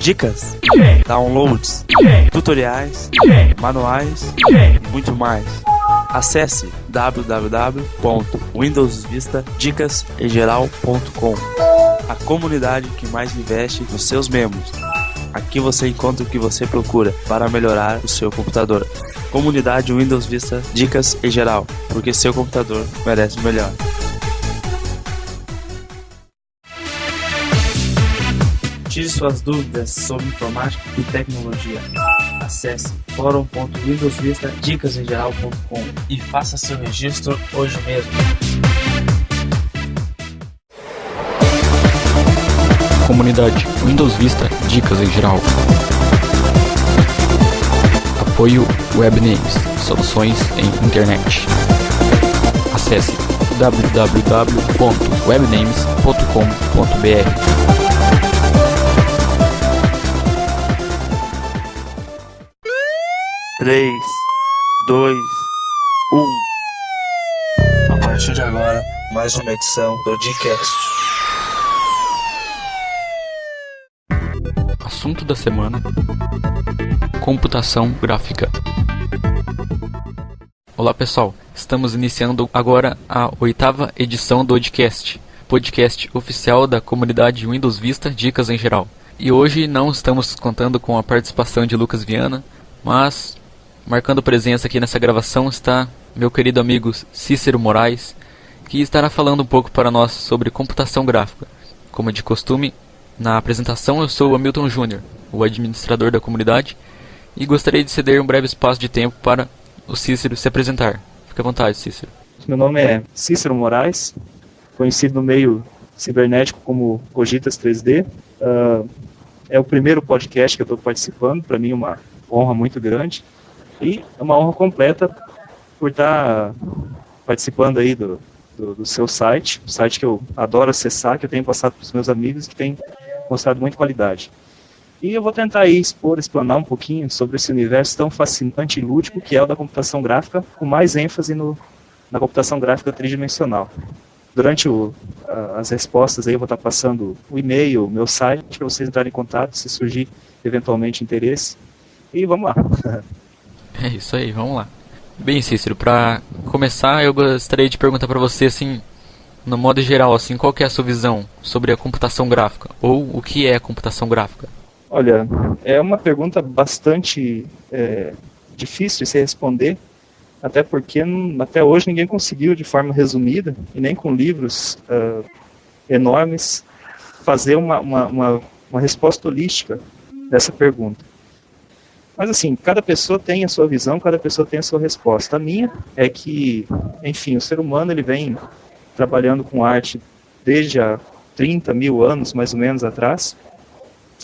dicas, downloads, tutoriais, manuais e muito mais. Acesse www.windowsvistadicasemgeral.com, a comunidade que mais investe nos seus membros. Aqui você encontra o que você procura para melhorar o seu computador. Comunidade Windows Vista Dicas em Geral, porque seu computador merece o melhor. Tire suas dúvidas sobre informática e tecnologia. Acesse forum.windowsvistadicasemgeral.com e faça seu registro hoje mesmo. Comunidade Windows Vista Dicas em Geral. Apoio Webnames, soluções em internet. Acesse www.webnames.com.br. 3, 2, 1. A partir de agora, mais uma edição do Dcast. Assunto da semana: computação gráfica. Olá pessoal, estamos iniciando agora a 8ª edição do Dcast, podcast oficial da comunidade Windows Vista Dicas em Geral. E hoje não estamos contando com a participação de Lucas Viana, mas marcando presença aqui nessa gravação está meu querido amigo Cícero Moraes, que estará falando um pouco para nós sobre computação gráfica. Como de costume, na apresentação eu sou o Hamilton Júnior, o administrador da comunidade, e gostaria de ceder um breve espaço de tempo para o Cícero se apresentar. Fique à vontade, Cícero. Meu nome é Cícero Moraes, conhecido no meio cibernético como Cogitas 3D. É o primeiro podcast que eu estou participando, para mim uma honra muito grande. E é uma honra completa por estar participando aí do seu site, um site que eu adoro acessar, que eu tenho passado para os meus amigos, que tem mostrado muita qualidade. E eu vou tentar aí explanar um pouquinho sobre esse universo tão fascinante e lúdico que é o da computação gráfica, com mais ênfase na computação gráfica tridimensional. Durante as respostas aí eu vou estar passando o e-mail, o meu site, para vocês entrarem em contato, se surgir eventualmente interesse. E vamos lá. É isso aí, vamos lá. Bem, Cícero, para começar eu gostaria de perguntar para você, assim, no modo geral, assim, qual que é a sua visão sobre a computação gráfica? Ou o que é a computação gráfica? Olha, é uma pergunta bastante difícil de se responder, até porque até hoje ninguém conseguiu, de forma resumida, e nem com livros enormes, fazer uma resposta holística dessa pergunta. Mas assim, cada pessoa tem a sua visão, cada pessoa tem a sua resposta. A minha é que, enfim, o ser humano ele vem trabalhando com arte desde há 30 mil anos, mais ou menos, atrás.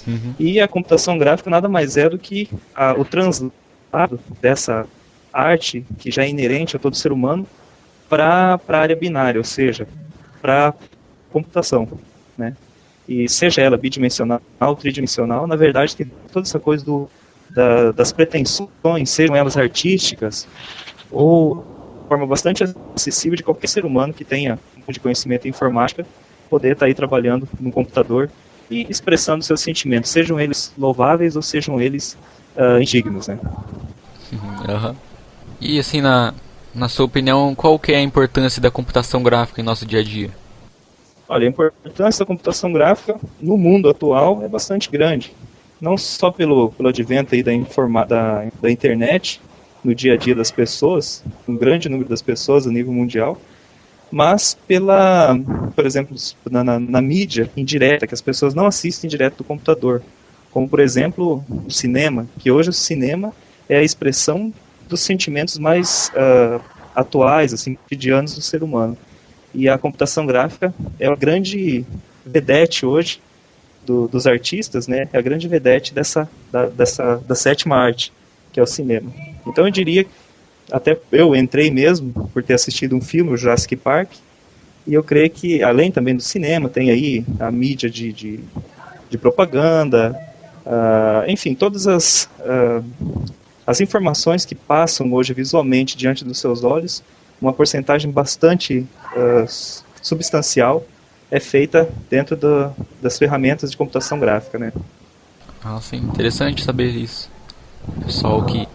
Uhum. E a computação gráfica nada mais é do que o translado dessa arte, que já é inerente a todo ser humano, para a área binária, ou seja, para a computação, né? E seja ela bidimensional ou tridimensional, na verdade tem toda essa coisa das pretensões, sejam elas artísticas, ou de forma bastante acessível de qualquer ser humano que tenha um pouco de conhecimento em informática, poder estar aí trabalhando no computador e expressando seus sentimentos, sejam eles louváveis ou sejam eles indignos, né? Uhum. E assim, na sua opinião, qual que é a importância da computação gráfica em nosso dia a dia? Olha, a importância da computação gráfica no mundo atual é bastante grande. Não só pelo advento aí da internet no dia a dia das pessoas, um grande número das pessoas a nível mundial, mas por exemplo, na mídia indireta, que as pessoas não assistem direto do computador, como por exemplo o cinema, que hoje o cinema é a expressão dos sentimentos mais atuais, assim, cotidianos do ser humano. E a computação gráfica é a grande vedete hoje dos artistas, né? É a grande vedete da sétima arte, que é o cinema. Então eu diria, até eu entrei mesmo por ter assistido um filme, o Jurassic Park, e eu creio que, além também do cinema, tem aí a mídia de propaganda, enfim, todas as informações que passam hoje visualmente diante dos seus olhos, uma porcentagem bastante substancial é feita dentro das ferramentas de computação gráfica, né? Ah, sim, interessante saber isso. Pessoal que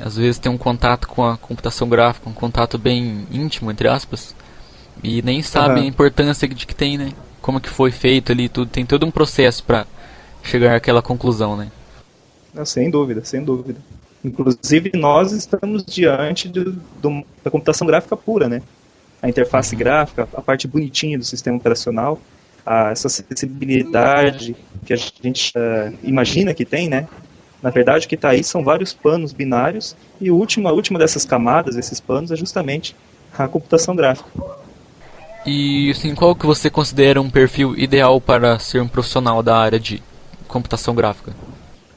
às vezes tem um contato com a computação gráfica, um contato bem íntimo, entre aspas, e nem sabe a importância de que tem, né? Como que foi feito ali, tudo, tem todo um processo para chegar àquela conclusão, né? Não, sem dúvida, sem dúvida. Inclusive, nós estamos diante da computação gráfica pura, né? A interface gráfica, a parte bonitinha do sistema operacional, essa acessibilidade que a gente imagina que tem, né? Na verdade, o que está aí são vários panos binários e a última dessas camadas, esses panos, é justamente a computação gráfica. E assim, qual que você considera um perfil ideal para ser um profissional da área de computação gráfica?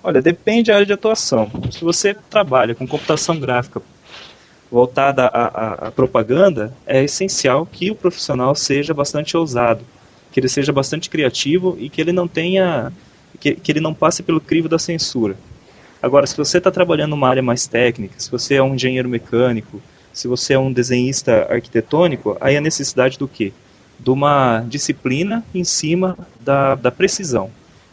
Olha, depende da área de atuação. Se você trabalha com computação gráfica voltada à propaganda, é essencial que o profissional seja bastante ousado, que ele seja bastante criativo e que ele não tenha, que ele não passe pelo crivo da censura. Agora, se você está trabalhando numa área mais técnica, se você é um engenheiro mecânico, se você é um desenhista arquitetônico, aí a necessidade do quê? De uma disciplina em cima da precisão.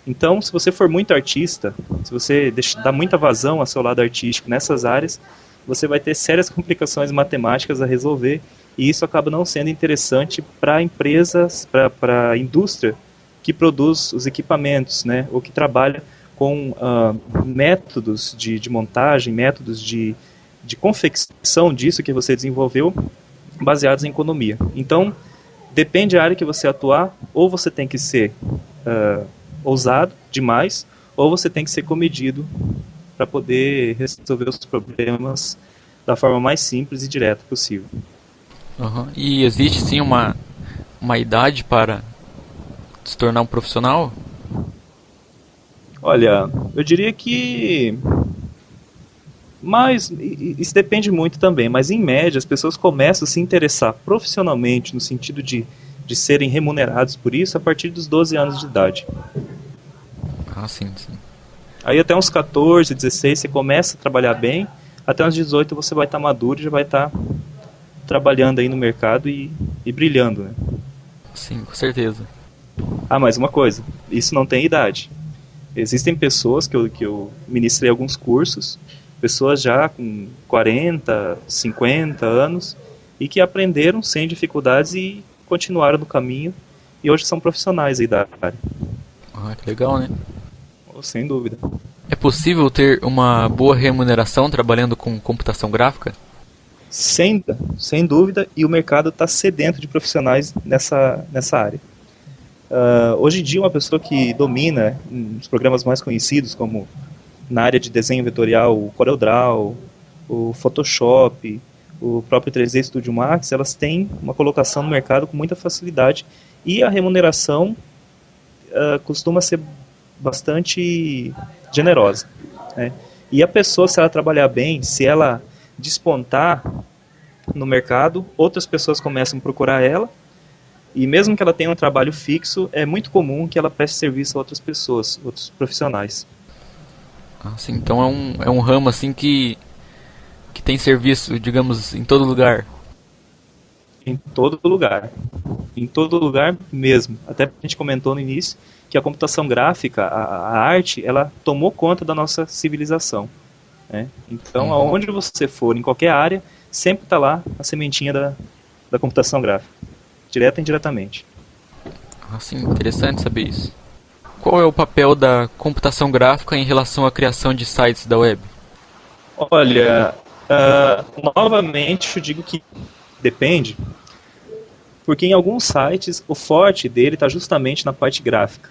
Então, se você for muito artista, se você dá muita vazão ao seu lado artístico nessas áreas, você vai ter sérias complicações matemáticas a resolver, e isso acaba não sendo interessante para empresas, para a indústria que produz os equipamentos, né, ou que trabalha com métodos de montagem, métodos de confecção disso que você desenvolveu, baseados em economia. Então, depende da área que você atuar, ou você tem que ser ousado demais, ou você tem que ser comedido para poder resolver os problemas da forma mais simples e direta possível. Uhum. E existe sim uma idade para se tornar um profissional? Olha, eu diria que mas isso depende muito também, mas em média as pessoas começam a se interessar profissionalmente no sentido de serem remunerados por isso a partir dos 12 anos de idade. Ah, sim, sim. Aí até uns 14, 16 você começa a trabalhar bem, até uns 18 você vai estar maduro e já vai estar trabalhando aí no mercado e brilhando, né? Sim, com certeza. Ah, mais uma coisa, isso não tem idade. Existem pessoas que eu ministrei alguns cursos, pessoas já com 40, 50 anos, e que aprenderam sem dificuldades e continuaram no caminho, e hoje são profissionais aí da área. Ah, que legal, né? Sem dúvida. É possível ter uma boa remuneração trabalhando com computação gráfica? Sem dúvida, e o mercado está sedento de profissionais nessa área. Hoje em dia, uma pessoa que domina os programas mais conhecidos, como na área de desenho vetorial, o CorelDRAW, o Photoshop, o próprio 3D Studio Max, elas têm uma colocação no mercado com muita facilidade, e a remuneração costuma ser bastante generosa, né? E a pessoa, se ela trabalhar bem, se ela despontar no mercado, outras pessoas começam a procurar ela, e mesmo que ela tenha um trabalho fixo, é muito comum que ela preste serviço a outras pessoas, outros profissionais. Ah, sim, então é um ramo assim que tem serviço, digamos, em todo lugar. Em todo lugar mesmo. Até a gente comentou no início que a computação gráfica, a arte, ela tomou conta da nossa civilização, né? Então, aonde você for, em qualquer área, sempre está lá a sementinha da computação gráfica, direta e indiretamente. Ah, sim, interessante saber isso. Qual é o papel da computação gráfica em relação à criação de sites da web? Olha, novamente eu digo que depende, porque em alguns sites o forte dele está justamente na parte gráfica.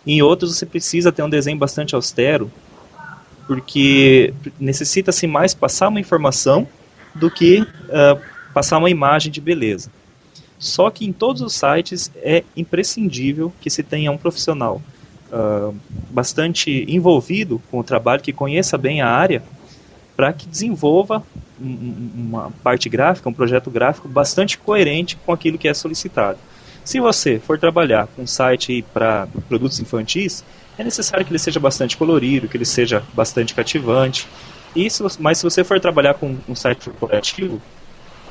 Em outros você precisa ter um desenho bastante austero, porque necessita-se mais passar uma informação do que passar uma imagem de beleza. Só que em todos os sites é imprescindível que se tenha um profissional bastante envolvido com o trabalho, que conheça bem a área, para que desenvolva uma parte gráfica, um projeto gráfico bastante coerente com aquilo que é solicitado. Se você for trabalhar com um site para produtos infantis, é necessário que ele seja bastante colorido, que ele seja bastante cativante. Mas se você for trabalhar com um site corporativo,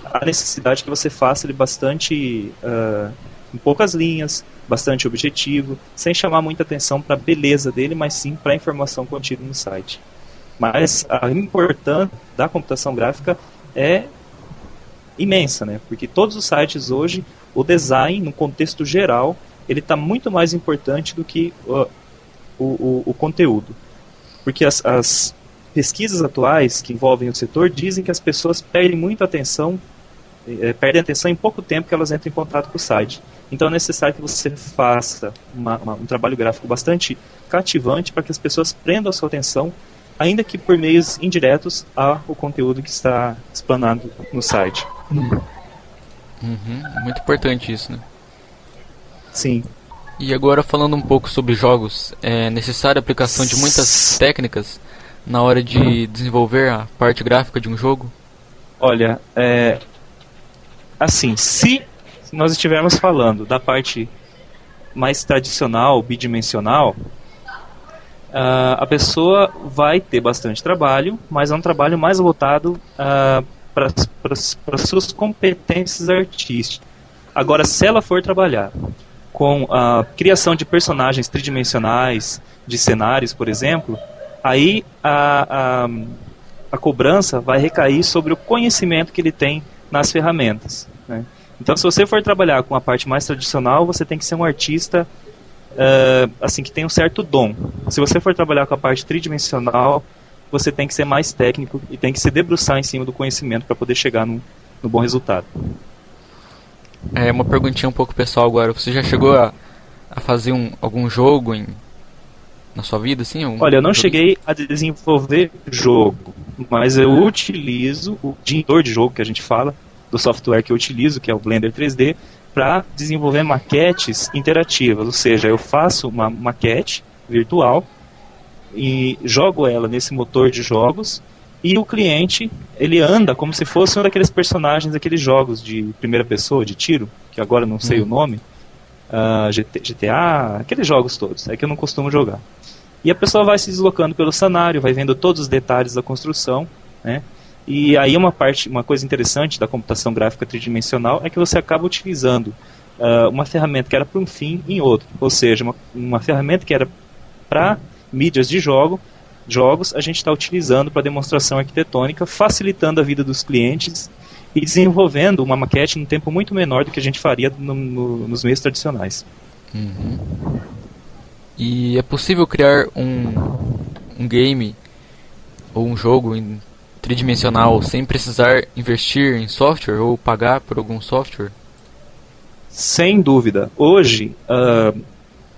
há necessidade que você faça ele bastante em poucas linhas, bastante objetivo, sem chamar muita atenção para a beleza dele, mas sim para a informação contida no site. Mas a importância da computação gráfica é imensa, né? Porque todos os sites hoje, o design, no contexto geral, ele está muito mais importante do que o conteúdo. Porque as pesquisas atuais que envolvem o setor dizem que as pessoas perdem atenção em pouco tempo que elas entram em contato com o site. Então é necessário que você faça um trabalho gráfico bastante cativante para que as pessoas prendam a sua atenção, ainda que por meios indiretos ao conteúdo que está explanado no site. Muito importante isso, né? Sim. E agora falando um pouco sobre jogos, é necessária a aplicação de muitas técnicas na hora de desenvolver a parte gráfica de um jogo? Olha, assim, se nós estivermos falando da parte mais tradicional, bidimensional, a pessoa vai ter bastante trabalho, mas é um trabalho mais voltado para as suas competências artísticas. Agora, se ela for trabalhar com a criação de personagens tridimensionais, de cenários, por exemplo, aí a cobrança vai recair sobre o conhecimento que ele tem nas ferramentas, né? Então, se você for trabalhar com a parte mais tradicional, você tem que ser um artista assim, que tem um certo dom. Se você for trabalhar com a parte tridimensional, você tem que ser mais técnico e tem que se debruçar em cima do conhecimento para poder chegar no bom resultado. Uma perguntinha um pouco pessoal agora. Você já chegou a fazer algum jogo na sua vida, assim? Olha, eu não cheguei a desenvolver jogo, mas eu utilizo o editor de jogo que a gente fala, do software que eu utilizo, que é o Blender 3D, para desenvolver maquetes interativas. Ou seja, eu faço uma maquete virtual e jogo ela nesse motor de jogos, e o cliente, ele anda como se fosse um daqueles personagens daqueles jogos de primeira pessoa, de tiro, que agora não sei o nome, GTA, aqueles jogos todos, é que eu não costumo jogar. E a pessoa vai se deslocando pelo cenário, vai vendo todos os detalhes da construção, né? E aí uma coisa interessante da computação gráfica tridimensional é que você acaba utilizando uma ferramenta que era para um fim em outro. Ou seja, uma ferramenta que era para mídias de jogos, a gente está utilizando para demonstração arquitetônica, facilitando a vida dos clientes e desenvolvendo uma maquete num tempo muito menor do que a gente faria nos meios tradicionais. E é possível criar um game ou um jogo tridimensional sem precisar investir em software ou pagar por algum software? Sem dúvida. Hoje,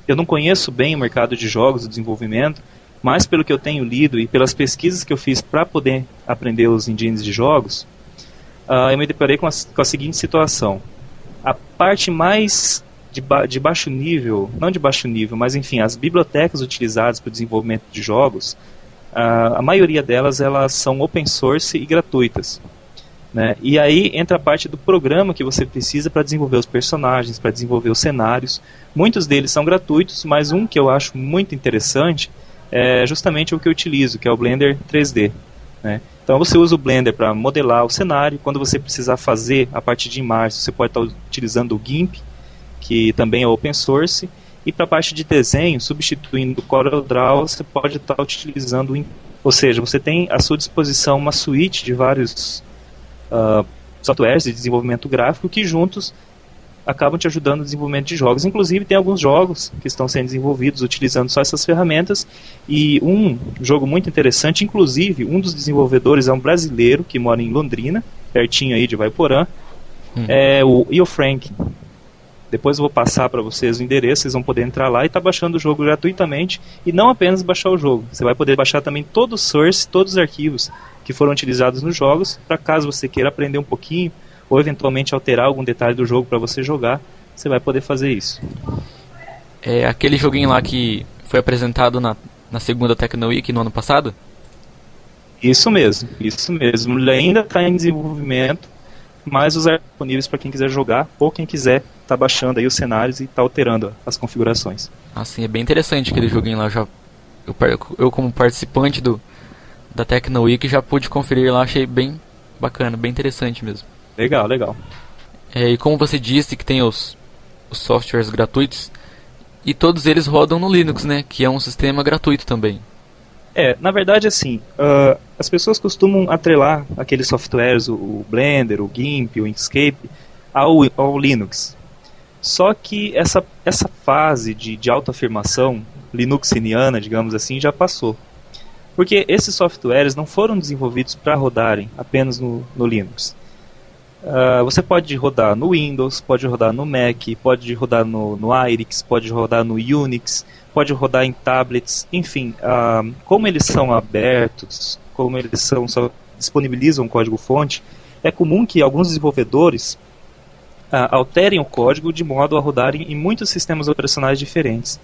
eu não conheço bem o mercado de jogos, o desenvolvimento, mas pelo que eu tenho lido e pelas pesquisas que eu fiz para poder aprender os engines de jogos, eu me deparei com a seguinte situação. A parte mais de baixo nível, não de baixo nível, mas enfim, as bibliotecas utilizadas para o desenvolvimento de jogos, a maioria delas elas são open source e gratuitas, né? E aí entra a parte do programa que você precisa para desenvolver os personagens, para desenvolver os cenários. Muitos deles são gratuitos, mas um que eu acho muito interessante é justamente o que eu utilizo, que é o Blender 3D, né? Então você usa o Blender para modelar o cenário. Quando você precisar fazer a parte de imagens, você pode estar utilizando o GIMP, que também é open source. E para a parte de desenho, substituindo o CorelDRAW, você pode estar utilizando, ou seja, você tem à sua disposição uma suite de vários softwares de desenvolvimento gráfico que juntos acabam te ajudando no desenvolvimento de jogos. Inclusive tem alguns jogos que estão sendo desenvolvidos utilizando só essas ferramentas, e um jogo muito interessante, inclusive um dos desenvolvedores é um brasileiro que mora em Londrina, pertinho aí de Vaiporã, é o Io Frank. Depois eu vou passar para vocês o endereço, vocês vão poder entrar lá e estar baixando o jogo gratuitamente. E não apenas baixar o jogo, você vai poder baixar também todo o source, todos os arquivos que foram utilizados nos jogos, para caso você queira aprender um pouquinho, ou eventualmente alterar algum detalhe do jogo para você jogar, você vai poder fazer isso. É aquele joguinho lá que foi apresentado na segunda Tecno Week no ano passado? Isso mesmo, isso mesmo. Ele ainda está em desenvolvimento, mas os arquivos disponíveis para quem quiser jogar, ou quem quiser tá baixando aí os cenários e tá alterando as configurações. Sim, é bem interessante aquele joguinho lá. Eu como participante da Tecno Week já pude conferir lá, achei bem bacana, bem interessante mesmo. Legal, legal. E como você disse que tem os os softwares gratuitos, e todos eles rodam no Linux, né? Que é um sistema gratuito também. Na verdade, assim, as pessoas costumam atrelar aqueles softwares, o Blender, o GIMP, o Inkscape, ao Linux. Só que essa fase de autoafirmação linuxiniana, digamos assim, já passou. Porque esses softwares não foram desenvolvidos para rodarem apenas no Linux. Você pode rodar no Windows, pode rodar no Mac, pode rodar no Irix, pode rodar no Unix, pode rodar em tablets, enfim, como eles são abertos, como eles só disponibilizam código-fonte, é comum que alguns desenvolvedores alterem o código de modo a rodarem em muitos sistemas operacionais diferentes,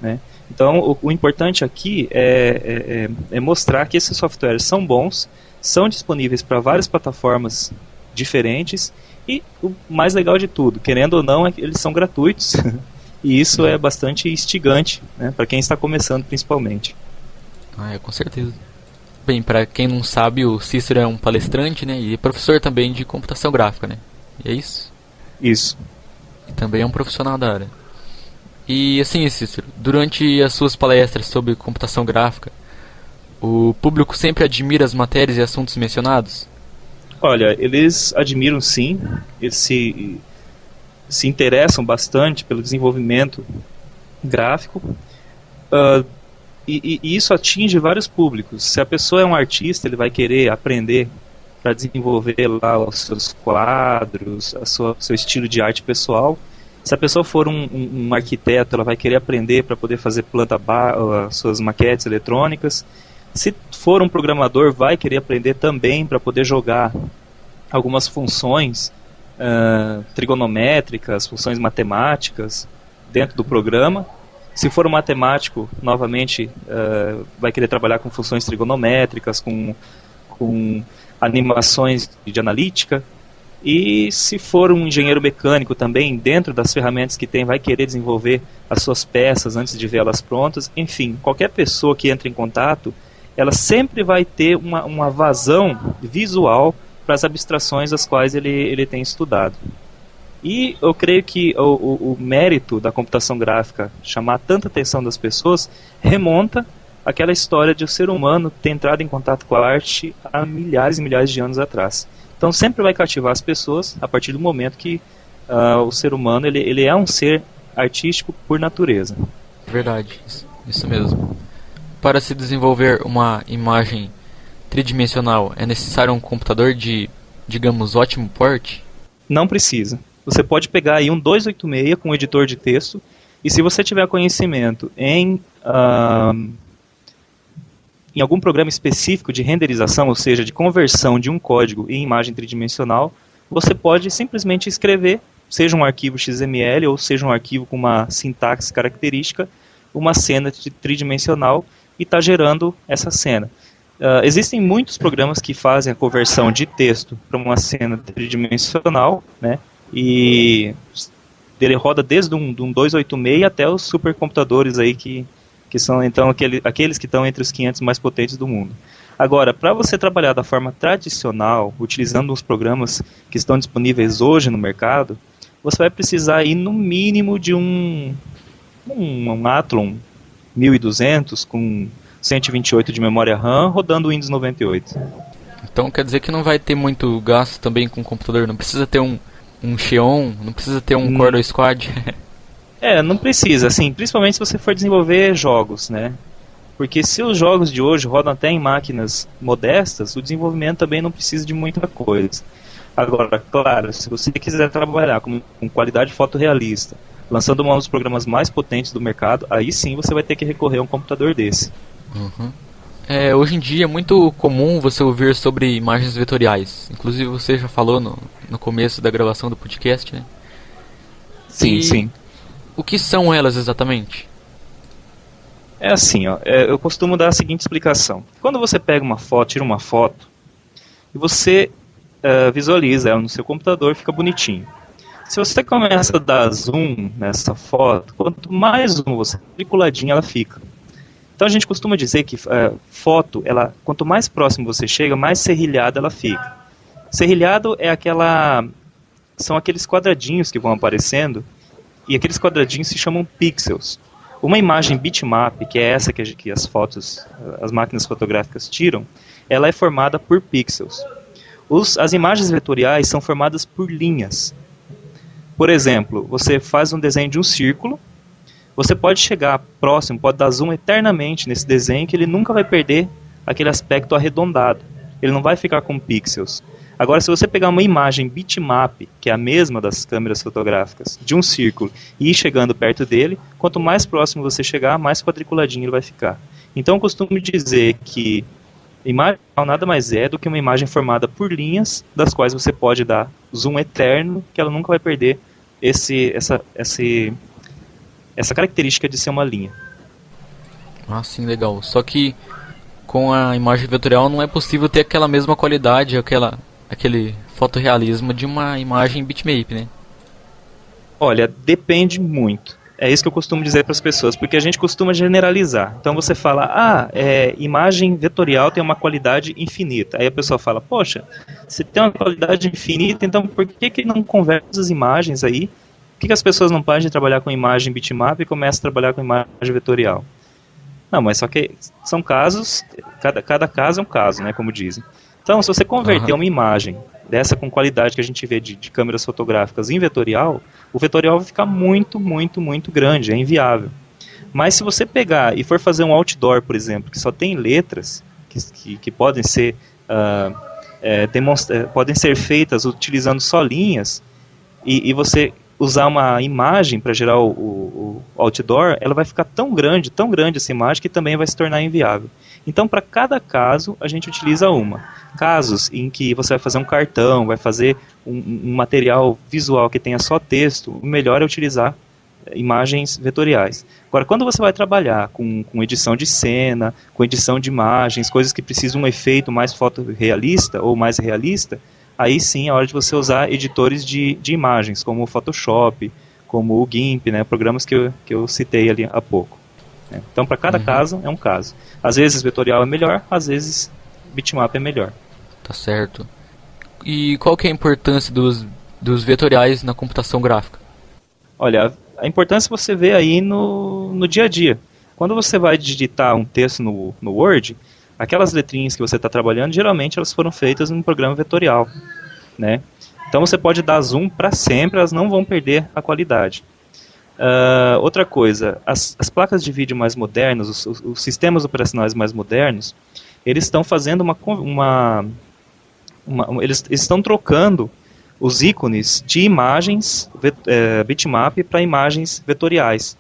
né? Então, o importante aqui é mostrar que esses softwares são bons, são disponíveis para várias plataformas diferentes e o mais legal de tudo, querendo ou não, é que eles são gratuitos e isso é bastante instigante, né, para quem está começando principalmente. Com certeza. Bem, para quem não sabe, o Cícero é um palestrante, né, e professor também de computação gráfica, né? E é isso? Isso. E também é um profissional da área. E assim, Cícero, durante as suas palestras sobre computação gráfica, o público sempre admira as matérias e assuntos mencionados? Olha, eles admiram sim, eles se interessam bastante pelo desenvolvimento gráfico, e isso atinge vários públicos. Se a pessoa é um artista, ele vai querer aprender para desenvolver lá os seus quadros, seu estilo de arte pessoal. Se a pessoa for um arquiteto, ela vai querer aprender para poder fazer suas maquetes eletrônicas. Se for um programador, vai querer aprender também para poder jogar algumas funções trigonométricas, funções matemáticas dentro do programa. Se for um matemático, novamente, vai querer trabalhar com funções trigonométricas, com animações de analítica. E se for um engenheiro mecânico também, dentro das ferramentas que tem, vai querer desenvolver as suas peças antes de vê-las prontas. Enfim, qualquer pessoa que entre em contato, ela sempre vai ter uma vazão visual para as abstrações as quais ele tem estudado. E eu creio que o mérito da computação gráfica chamar tanta atenção das pessoas remonta àquela história de o ser humano ter entrado em contato com a arte há milhares e milhares de anos atrás. Então sempre vai cativar as pessoas a partir do momento que o ser humano ele é um ser artístico por natureza. Verdade, isso mesmo. Para se desenvolver uma imagem tridimensional, é necessário um computador de, digamos, ótimo porte? Não precisa. Você pode pegar aí um 286 com editor de texto, e se você tiver conhecimento em algum programa específico de renderização, ou seja, de conversão de um código em imagem tridimensional, você pode simplesmente escrever, seja um arquivo XML ou seja um arquivo com uma sintaxe característica, uma cena tridimensional e está gerando essa cena. Existem muitos programas que fazem a conversão de texto para uma cena tridimensional, né? E ele roda desde um 286 até os supercomputadores aí que são então aqueles que estão entre os 500 mais potentes do mundo. Agora, para você trabalhar da forma tradicional, utilizando os programas que estão disponíveis hoje no mercado, você vai precisar ir no mínimo de um Athlon 1200 com 128 de memória RAM rodando Windows 98. Então quer dizer que não vai ter muito gasto também com o computador, não precisa ter um Xeon, não precisa ter um Core 2 Quad. Não precisa, assim, principalmente se você for desenvolver jogos, né? Porque se os jogos de hoje rodam até em máquinas modestas, o desenvolvimento também não precisa de muita coisa. Agora, claro, se você quiser trabalhar com qualidade fotorrealista, lançando um dos programas mais potentes do mercado, aí sim você vai ter que recorrer a um computador desse. Uhum. Hoje em dia é muito comum você ouvir sobre imagens vetoriais. Inclusive você já falou no começo da gravação do podcast, né? Sim, sim. O que são elas exatamente? É assim, eu costumo dar a seguinte explicação. Quando você pega uma foto, tira uma foto, e você visualiza ela no seu computador, fica bonitinho. Se você começa a dar zoom nessa foto, quanto mais zoom você circuladinha ela fica. Então a gente costuma dizer que foto, quanto mais próximo você chega, mais serrilhada ela fica. Serrilhado são aqueles quadradinhos que vão aparecendo e aqueles quadradinhos se chamam pixels. Uma imagem bitmap, que é essa que as máquinas fotográficas tiram, ela é formada por pixels. As imagens vetoriais são formadas por linhas. Por exemplo, você faz um desenho de um círculo, você pode chegar próximo, pode dar zoom eternamente nesse desenho, que ele nunca vai perder aquele aspecto arredondado. Ele não vai ficar com pixels. Agora, se você pegar uma imagem bitmap, que é a mesma das câmeras fotográficas, de um círculo, e ir chegando perto dele, quanto mais próximo você chegar, mais quadriculadinho ele vai ficar. Então, eu costumo dizer que imagem nada mais é do que uma imagem formada por linhas, das quais você pode dar zoom eterno, que ela nunca vai perder essa característica de ser uma linha. Ah, sim, legal. Só que com a imagem vetorial não é possível ter aquela mesma qualidade, aquele fotorrealismo de uma imagem bitmap, né? Olha, depende muito. É isso que eu costumo dizer para as pessoas, porque a gente costuma generalizar. Então você fala, imagem vetorial tem uma qualidade infinita. Aí a pessoa fala, poxa, se tem uma qualidade infinita, então por que não converte as imagens aí? Por que as pessoas não param de trabalhar com imagem bitmap e começam a trabalhar com imagem vetorial? Não, mas só que são casos, cada caso é um caso, né, como dizem. Então, se você converter uma imagem dessa com qualidade que a gente vê de câmeras fotográficas em vetorial, o vetorial vai ficar muito, muito, muito grande, é inviável. Mas se você pegar e for fazer um outdoor, por exemplo, que só tem letras, que podem ser, podem ser feitas utilizando só linhas, e você usar uma imagem para gerar o outdoor, ela vai ficar tão grande essa imagem, que também vai se tornar inviável. Então, para cada caso, a gente utiliza uma. Casos em que você vai fazer um cartão, vai fazer um material visual que tenha só texto, o melhor é utilizar imagens vetoriais. Agora, quando você vai trabalhar com edição de cena, com edição de imagens, coisas que precisam de um efeito mais fotorrealista ou mais realista, aí sim é hora de você usar editores de imagens, como o Photoshop, como o GIMP, né, programas que eu citei ali há pouco. Então, para cada caso, é um caso. Às vezes, vetorial é melhor, às vezes, bitmap é melhor. Tá certo. E qual que é a importância dos vetoriais na computação gráfica? Olha, a importância você vê aí no dia a dia. Quando você vai digitar um texto no Word, aquelas letrinhas que você está trabalhando, geralmente elas foram feitas num programa vetorial, né? Então você pode dar zoom para sempre, elas não vão perder a qualidade. Outra coisa, as placas de vídeo mais modernas, os sistemas operacionais mais modernos, eles estão fazendo eles estão trocando os ícones de imagens bitmap para imagens vetoriais,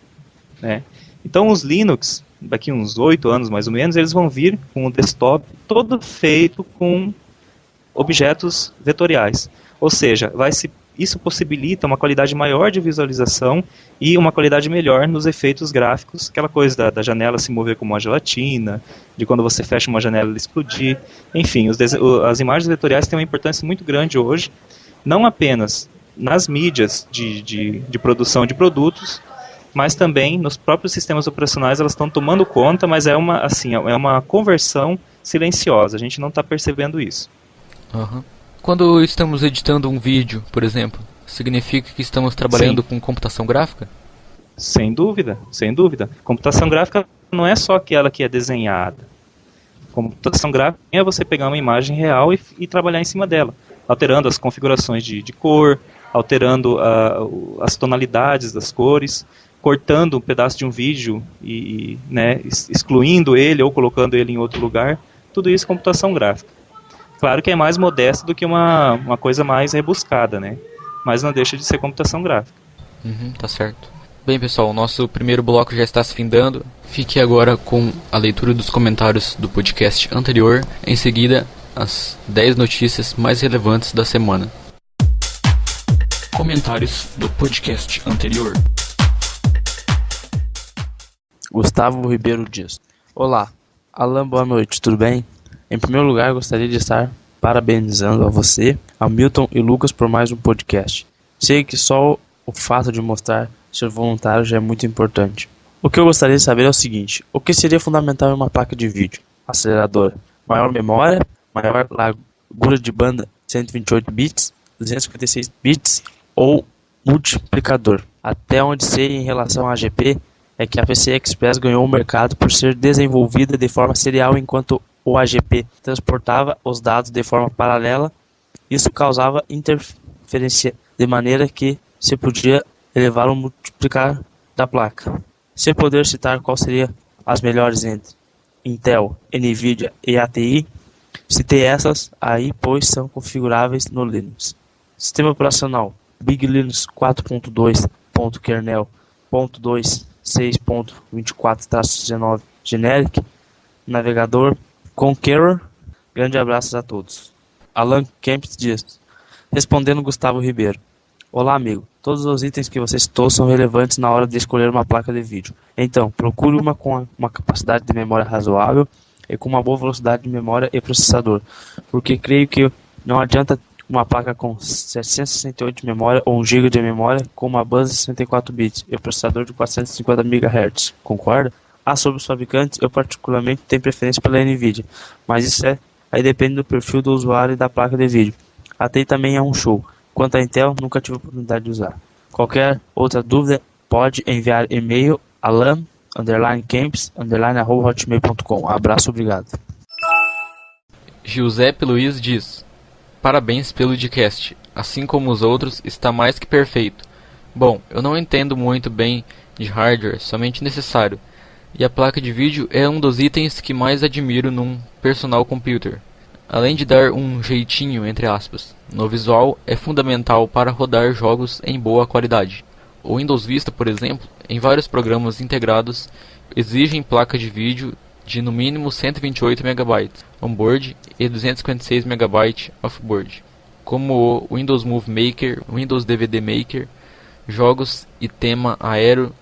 né? Então os Linux, daqui uns 8 anos mais ou menos, eles vão vir com o desktop todo feito com objetos vetoriais. Ou seja, isso possibilita uma qualidade maior de visualização e uma qualidade melhor nos efeitos gráficos, aquela coisa da janela se mover como uma gelatina, de quando você fecha uma janela ela explodir. Enfim, as imagens vetoriais têm uma importância muito grande hoje, não apenas nas mídias de produção de produtos, mas também nos próprios sistemas operacionais elas estão tomando conta, mas é uma conversão silenciosa, a gente não está percebendo isso. Quando estamos editando um vídeo, por exemplo, significa que estamos trabalhando com computação gráfica? Sem dúvida, sem dúvida. Computação gráfica não é só aquela que é desenhada. Computação gráfica é você pegar uma imagem real e trabalhar em cima dela, alterando as configurações de cor, alterando as tonalidades das cores, cortando um pedaço de um vídeo e excluindo ele ou colocando ele em outro lugar. Tudo isso é computação gráfica. Claro que é mais modesto do que uma coisa mais rebuscada, né? Mas não deixa de ser computação gráfica. Tá certo. Bem, pessoal, o nosso primeiro bloco já está se findando. Fique agora com a leitura dos comentários do podcast anterior. Em seguida, as 10 notícias mais relevantes da semana. Comentários do podcast anterior. Gustavo Ribeiro diz: Olá, Alan, boa noite, tudo bem? Em primeiro lugar, gostaria de estar parabenizando a você, a Milton e Lucas por mais um podcast. Sei que só o fato de mostrar ser voluntário já é muito importante. O que eu gostaria de saber é o seguinte: o que seria fundamental em uma placa de vídeo? Acelerador, maior memória, maior largura de banda 128 bits, 256 bits ou multiplicador? Até onde sei em relação à AGP é que a PCI Express ganhou o mercado por ser desenvolvida de forma serial enquanto o AGP transportava os dados de forma paralela. Isso causava interferência de maneira que se podia elevar o multiplicar da placa. Sem poder citar qual seria as melhores entre Intel, Nvidia e ATI, citei essas aí pois são configuráveis no Linux. Sistema operacional Big Linux 4.2.kernel.26.24-19 Generic. Navegador Conqueror. Grande abraço a todos. Alan Kempis diz, respondendo Gustavo Ribeiro. Olá, amigo. Todos os itens que você citou são relevantes na hora de escolher uma placa de vídeo. Então, procure uma com uma capacidade de memória razoável e com uma boa velocidade de memória e processador, porque creio que não adianta uma placa com 768 de memória ou 1 GB de memória com uma base de 64 bits e o processador de 450 MHz. Concorda? Sobre os fabricantes, eu particularmente tenho preferência pela Nvidia, mas isso aí depende do perfil do usuário e da placa de vídeo. A TI também é um show. Quanto à Intel, nunca tive a oportunidade de usar. Qualquer outra dúvida, pode enviar e-mail alan_camps_hotmail.com. Abraço, obrigado. Giuseppe Luiz diz, parabéns pelo podcast, assim como os outros, está mais que perfeito. Bom, eu não entendo muito bem de hardware, somente necessário. E a placa de vídeo é um dos itens que mais admiro num personal computer. Além de dar um jeitinho, entre aspas, no visual, é fundamental para rodar jogos em boa qualidade. O Windows Vista, por exemplo, em vários programas integrados, exigem placa de vídeo de no mínimo 128 MB on-board e 256 MB off-board, como o Windows Movie Maker, Windows DVD Maker, jogos e tema aero.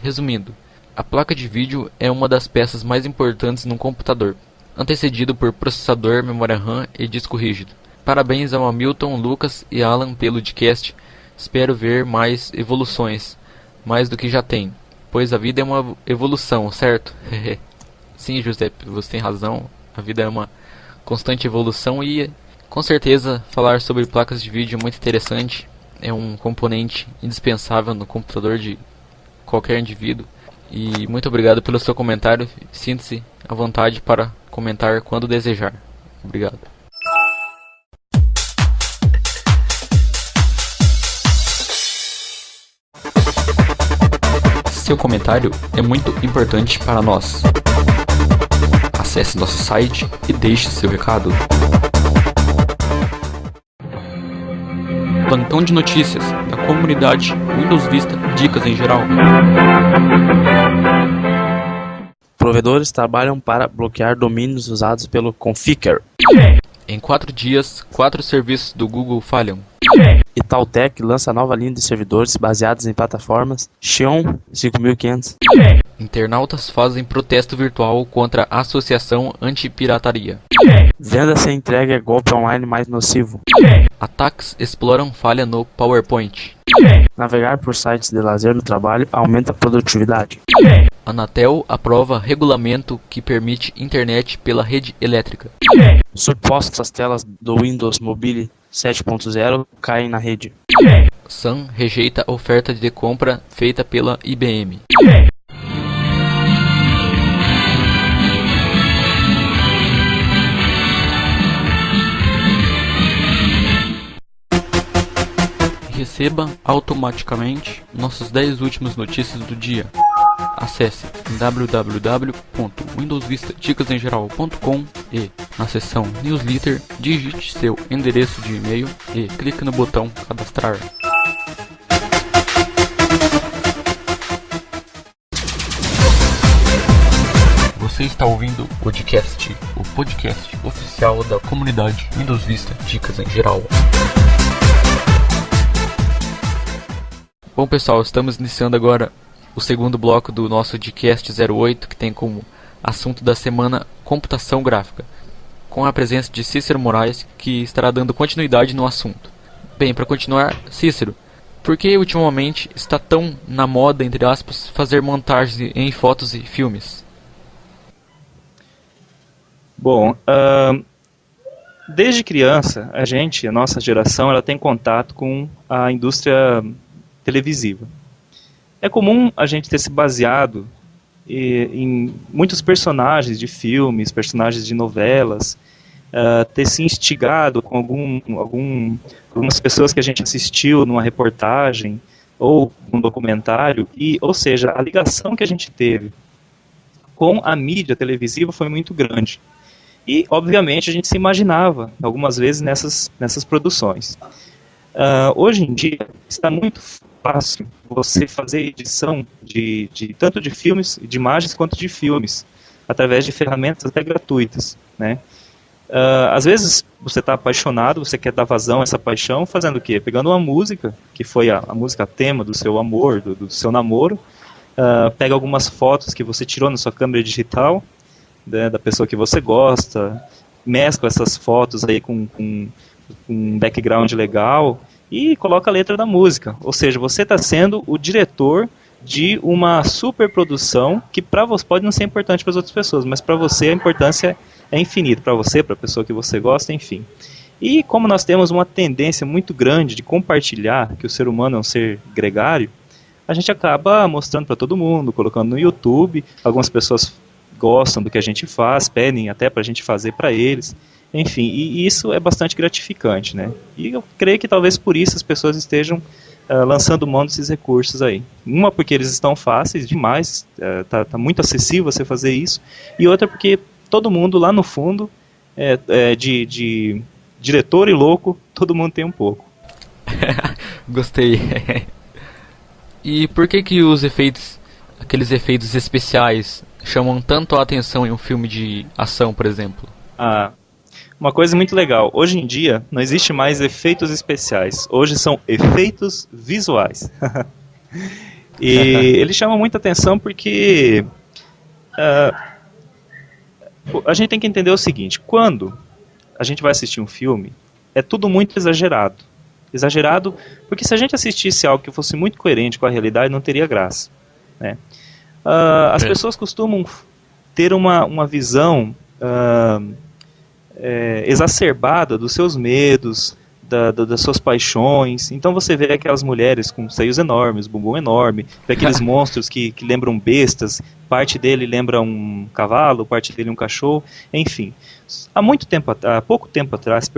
Resumindo, a placa de vídeo é uma das peças mais importantes num computador, antecedido por processador, memória RAM e disco rígido. Parabéns ao Hamilton, Lucas e Alan pelo podcast. Espero ver mais evoluções, mais do que já tem, pois a vida é uma evolução, certo? Sim, Giuseppe, você tem razão. A vida é uma constante evolução e, com certeza, falar sobre placas de vídeo é muito interessante. É um componente indispensável no computador de qualquer indivíduo. E muito obrigado pelo seu comentário. Sinta-se à vontade para comentar quando desejar. Obrigado. Seu comentário é muito importante para nós. Acesse nosso site e deixe seu recado. Plantão de notícias da comunidade Windows Vista, dicas em geral. Provedores trabalham para bloquear domínios usados pelo Conficker. Em 4 dias, 4 serviços do Google falham. Itautec lança nova linha de servidores baseados em plataformas Xeon 5500. Internautas fazem protesto virtual contra a Associação Anti-Pirataria. Venda sem entrega é golpe online mais nocivo. Ataques exploram falha no PowerPoint. Navegar por sites de lazer no trabalho aumenta a produtividade. Anatel aprova regulamento que permite internet pela rede elétrica. Supostas telas do Windows Mobile 7.0 caem na rede. Sun rejeita oferta de compra feita pela IBM. Receba automaticamente nossas 10 últimas notícias do dia. Acesse www.windowsvistadicasemgeral.com e, na seção Newsletter, digite seu endereço de e-mail e clique no botão Cadastrar. Você está ouvindo o podcast, o podcast oficial da comunidade Windows Vista Dicas em Geral. Bom pessoal, estamos iniciando agora o segundo bloco do nosso Dcast 08, que tem como assunto da semana computação gráfica, com a presença de Cícero Moraes, que estará dando continuidade no assunto. Bem, para continuar, Cícero, por que ultimamente está tão na moda, entre aspas, fazer montagens em fotos e filmes? Bom, desde criança, a nossa geração, ela tem contato com a indústria televisiva. É comum a gente ter se baseado em muitos personagens de filmes, personagens de novelas, ter se instigado com algumas pessoas que a gente assistiu numa reportagem ou num documentário, ou seja, a ligação que a gente teve com a mídia televisiva foi muito grande. E, obviamente, a gente se imaginava, algumas vezes, nessas produções. Hoje em dia, está muito fácil você fazer edição tanto de filmes, de imagens, quanto de filmes, através de ferramentas até gratuitas, né? Às vezes, você está apaixonado, você quer dar vazão a essa paixão, fazendo o quê? Pegando uma música, que foi a música tema do seu amor, do seu namoro, pega algumas fotos que você tirou na sua câmera digital, né, da pessoa que você gosta, mescla essas fotos aí com um background legal e coloca a letra da música. Ou seja, você está sendo o diretor de uma superprodução que para você pode não ser importante para as outras pessoas, mas para você a importância é infinita, para você, para a pessoa que você gosta, enfim. E como nós temos uma tendência muito grande de compartilhar, que o ser humano é um ser gregário, a gente acaba mostrando para todo mundo, colocando no YouTube. Algumas pessoas gostam do que a gente faz, pedem até para a gente fazer para eles, enfim, e isso é bastante gratificante, né? E eu creio que talvez por isso as pessoas estejam lançando mão desses recursos aí. Uma porque eles estão fáceis demais, tá muito acessível você fazer isso, e outra porque todo mundo lá no fundo, de diretor e louco, todo mundo tem um pouco. Gostei. E por que os efeitos, aqueles efeitos especiais, chamam tanto a atenção em um filme de ação, por exemplo? Uma coisa muito legal, hoje em dia não existe mais efeitos especiais, hoje são efeitos visuais. E eles chamam muita atenção porque a gente tem que entender o seguinte: quando a gente vai assistir um filme, é tudo muito exagerado. Exagerado porque se a gente assistisse algo que fosse muito coerente com a realidade, não teria graça, né? As pessoas costumam ter uma visão exacerbada dos seus medos, das suas paixões. Então você vê aquelas mulheres com seios enormes, bumbum enorme, vê aqueles monstros que lembram bestas, parte dele lembra um cavalo, parte dele um cachorro, enfim. Há pouco tempo atrás,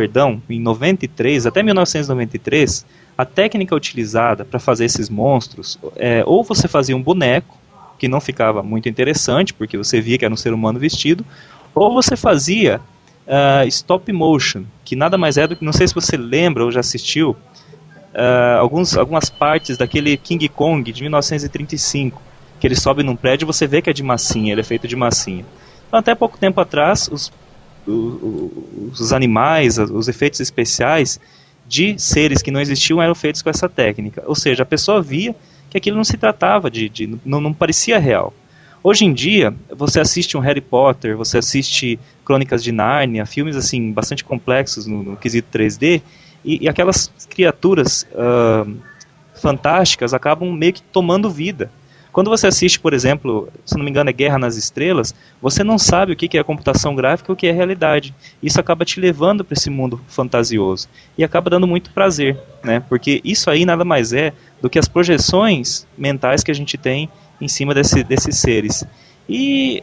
em 93, até 1993, a técnica utilizada para fazer esses monstros, ou você fazia um boneco, que não ficava muito interessante, porque você via que era um ser humano vestido, ou você fazia stop motion, que nada mais é do que, não sei se você lembra ou já assistiu, algumas partes daquele King Kong de 1935, que ele sobe num prédio e você vê que é de massinha, ele é feito de massinha. Então, até pouco tempo atrás, os animais, os efeitos especiais de seres que não existiam eram feitos com essa técnica, ou seja, a pessoa via que aquilo não se tratava não parecia real. Hoje em dia, você assiste um Harry Potter, você assiste Crônicas de Nárnia, filmes assim bastante complexos no quesito 3D, e aquelas criaturas fantásticas acabam meio que tomando vida. Quando você assiste, por exemplo, se não me engano é Guerra nas Estrelas, você não sabe o que é computação gráfica e o que é realidade. Isso acaba te levando para esse mundo fantasioso e acaba dando muito prazer, né? Porque isso aí nada mais é do que as projeções mentais que a gente tem em cima desses seres. E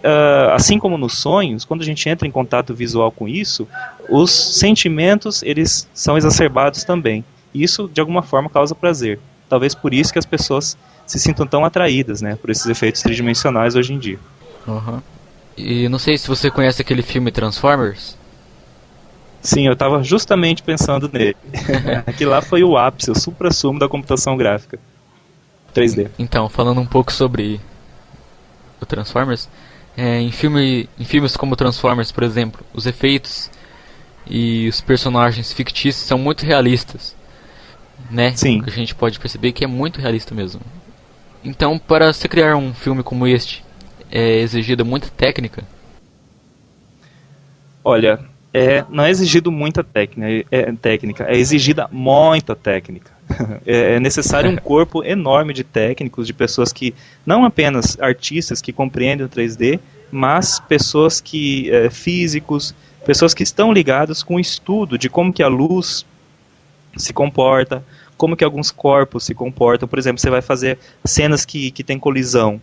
assim como nos sonhos, quando a gente entra em contato visual com isso, os sentimentos eles são exacerbados também. E isso de alguma forma causa prazer. Talvez por isso que as pessoas se sintam tão atraídas, né, por esses efeitos tridimensionais hoje em dia. Uhum. E não sei se você conhece aquele filme Transformers. Sim, eu estava justamente pensando nele. Aquilo lá foi o ápice, o suprassumo da computação gráfica 3D. Então, falando um pouco sobre o Transformers, em filmes como Transformers, por exemplo, os efeitos e os personagens fictícios são muito realistas, né? Sim. A gente pode perceber que é muito realista mesmo. Então, para se criar um filme como este, é exigida muita técnica? Olha, não é exigido muita técnica, é exigida muita técnica. É necessário um corpo enorme de técnicos, de pessoas que, não apenas artistas que compreendem o 3D, mas pessoas físicos, pessoas que estão ligadas com o estudo de como que a luz se comporta, como que alguns corpos se comportam. Por exemplo, você vai fazer cenas que tem colisão.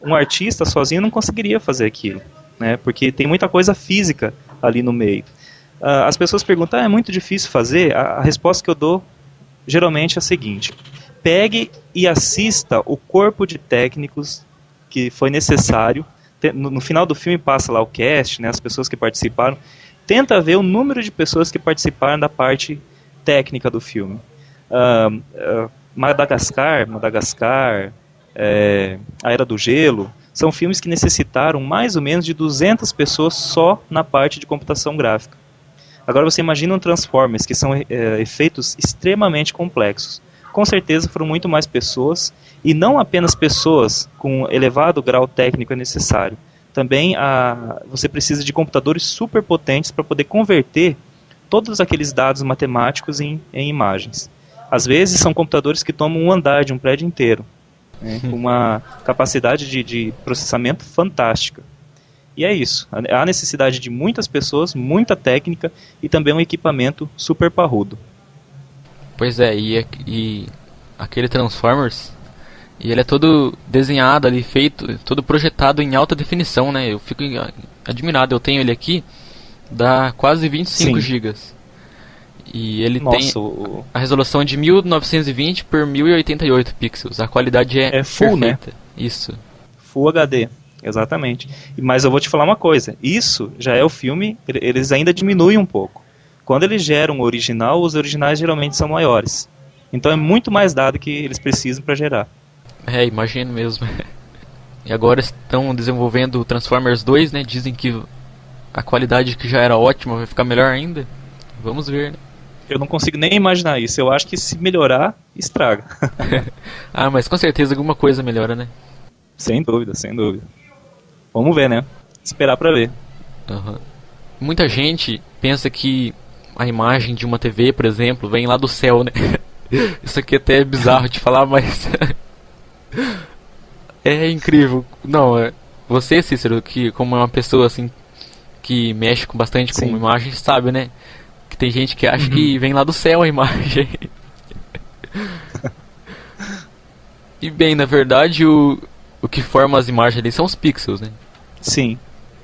Um artista sozinho não conseguiria fazer aquilo, né? Porque tem muita coisa física ali no meio. As pessoas perguntam, é muito difícil fazer? A resposta que eu dou geralmente é a seguinte: pegue e assista o corpo de técnicos que foi necessário. No final do filme passa lá o cast, né, as pessoas que participaram. Tenta ver o número de pessoas que participaram da parte técnica do filme. Madagascar, A Era do Gelo, são filmes que necessitaram mais ou menos de 200 pessoas só na parte de computação gráfica. Agora você imagina um Transformers, que são efeitos extremamente complexos. Com certeza foram muito mais pessoas, e não apenas pessoas com elevado grau técnico é necessário. Também você precisa de computadores super potentes para poder converter todos aqueles dados matemáticos em imagens. Às vezes são computadores que tomam um andar de um prédio inteiro, né, com uma capacidade de processamento fantástica. E é isso. Há necessidade de muitas pessoas, muita técnica e também um equipamento super parrudo. Pois é, e aquele Transformers, e ele é todo desenhado ali, feito, todo projetado em alta definição, né? Eu fico admirado, eu tenho ele aqui, dá quase 25 GB. E ele tem a resolução de 1920 por 1088 pixels. A qualidade é full, perfeita. Né? Isso. Full HD, exatamente. Mas eu vou te falar uma coisa, isso já é o filme, eles ainda diminuem um pouco. Quando eles geram o original, os originais geralmente são maiores. Então é muito mais dado que eles precisam para gerar. Imagino mesmo. E agora estão desenvolvendo o Transformers 2, né? Dizem que a qualidade que já era ótima vai ficar melhor ainda. Vamos ver, né? Eu não consigo nem imaginar isso. Eu acho que se melhorar, estraga. Mas com certeza alguma coisa melhora, né? Sem dúvida, sem dúvida. Vamos ver, né? Esperar pra ver. Uhum. Muita gente pensa que a imagem de uma TV, por exemplo, vem lá do céu, né? Isso aqui até é bizarro de falar, mas é incrível. Não, você, Cícero, que como é uma pessoa assim que mexe bastante com imagens, sabe, né? Que tem gente que acha que vem lá do céu a imagem. E bem, na verdade, o que forma as imagens ali são os pixels, né? Sim.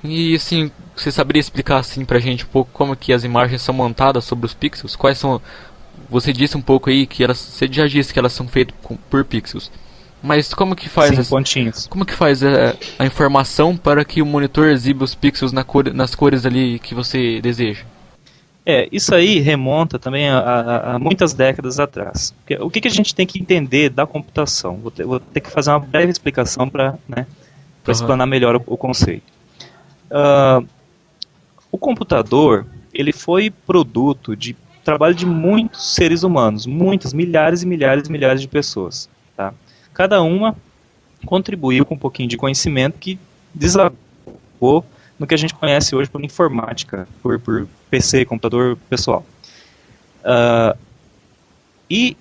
E assim, você saberia explicar assim pra gente um pouco como que as imagens são montadas sobre os pixels? Quais são... Você disse um pouco aí que você já disse que elas são feitas por pixels. Mas como que faz pontinhos. Como que faz a informação para que o monitor exiba os pixels nas cores ali que você deseja? Isso aí remonta também a muitas décadas atrás. O que a gente tem que entender da computação? Vou ter que fazer uma breve explicação para explanar melhor o conceito. O computador, ele foi produto de trabalho de muitos seres humanos, muitas, milhares e milhares e milhares de pessoas. Tá? Cada uma contribuiu com um pouquinho de conhecimento que desagou no que a gente conhece hoje por informática, por PC, computador pessoal. E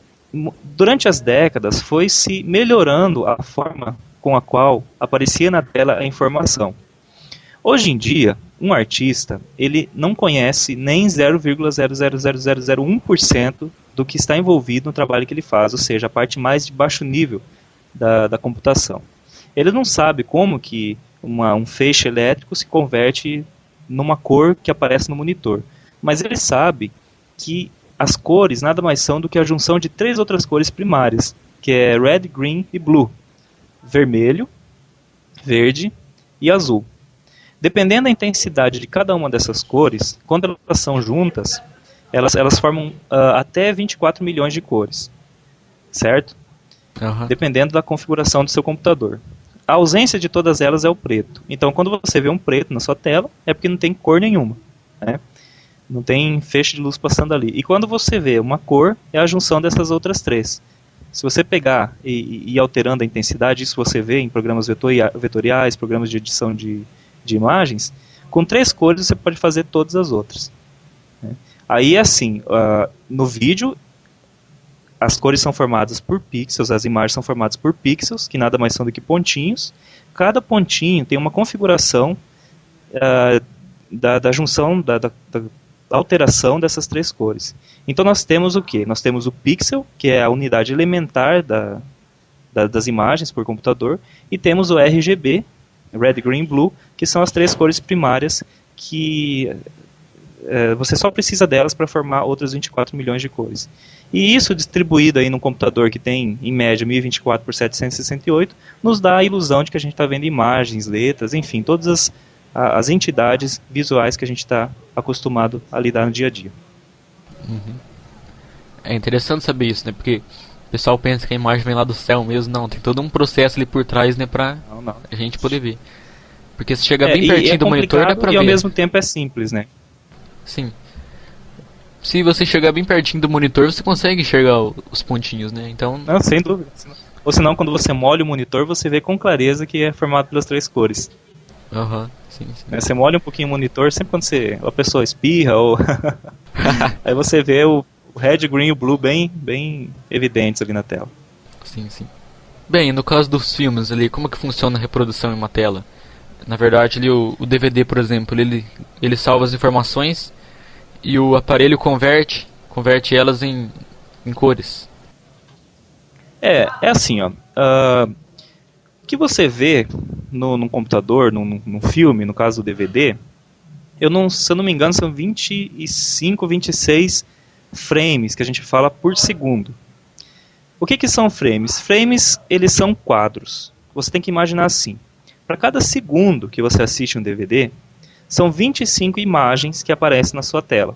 durante as décadas foi se melhorando a forma com a qual aparecia na tela a informação. Hoje em dia, um artista, ele não conhece nem 0,00001% do que está envolvido no trabalho que ele faz, ou seja, a parte mais de baixo nível da computação. Ele não sabe como que um feixe elétrico se converte numa cor que aparece no monitor, mas ele sabe que as cores nada mais são do que a junção de 3 outras cores primárias, que é red, green e blue, vermelho, verde e azul. Dependendo da intensidade de cada uma dessas cores, quando elas são juntas, elas formam até 24 milhões de cores, certo? Uhum. Dependendo da configuração do seu computador. A ausência de todas elas é o preto. Então, quando você vê um preto na sua tela, é porque não tem cor nenhuma, né? Não tem feixe de luz passando ali. E quando você vê uma cor, é a junção dessas outras 3. Se você pegar e ir alterando a intensidade, isso você vê em programas vetoriais, programas de edição de imagens, com 3 cores você pode fazer todas as outras. Né? Aí, assim, no vídeo, as cores são formadas por pixels, as imagens são formadas por pixels, que nada mais são do que pontinhos. Cada pontinho tem uma configuração da junção alteração dessas três cores. Então nós temos o quê? Nós temos o pixel, que é a unidade elementar das imagens por computador, e temos o RGB, Red, Green, Blue, que são as três cores primárias que você só precisa delas para formar outras 24 milhões de cores. E isso distribuído aí num computador que tem, em média, 1024 por 768, nos dá a ilusão de que a gente está vendo imagens, letras, enfim, todas as entidades visuais que a gente está acostumado a lidar no dia a dia. Uhum. É interessante saber isso, né? Porque o pessoal pensa que a imagem vem lá do céu mesmo. Não, tem todo um processo ali por trás, né? Pra a gente poder ver. Porque se chegar bem pertinho do monitor, dá pra ver. E ao mesmo tempo é simples, né? Sim. Se você chegar bem pertinho do monitor, você consegue enxergar os pontinhos, né? Então... Não, sem dúvida. Ou senão, quando você molha o monitor, você vê com clareza que é formado pelas três cores. Aham, sim. Você molha um pouquinho o monitor, sempre quando a pessoa espirra, ou aí você vê o red, green e o blue bem evidentes ali na tela. Sim. Bem, no caso dos filmes ali, como que funciona a reprodução em uma tela? Na verdade, ali, o DVD, por exemplo, ele salva as informações e o aparelho converte elas em cores. É assim, ó. O que você vê num computador, num filme, no caso do DVD, se eu não me engano, são 25, 26 frames que a gente fala por segundo. O que são frames? Frames, eles são quadros. Você tem que imaginar assim. Para cada segundo que você assiste um DVD, são 25 imagens que aparecem na sua tela.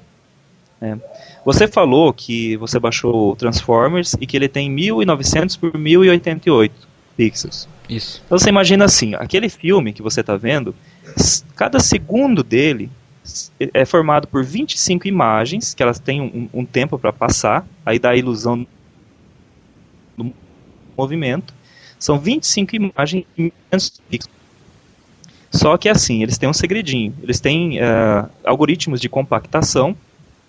Você falou que você baixou o Transformers e que ele tem 1900 por 1088 pixels. Isso. Então você imagina assim, aquele filme que você está vendo, cada segundo dele é formado por 25 imagens, que elas têm um tempo para passar, aí dá a ilusão do movimento. São 25 imagens em 500 pixels. Só que assim, eles têm um segredinho. Eles têm algoritmos de compactação,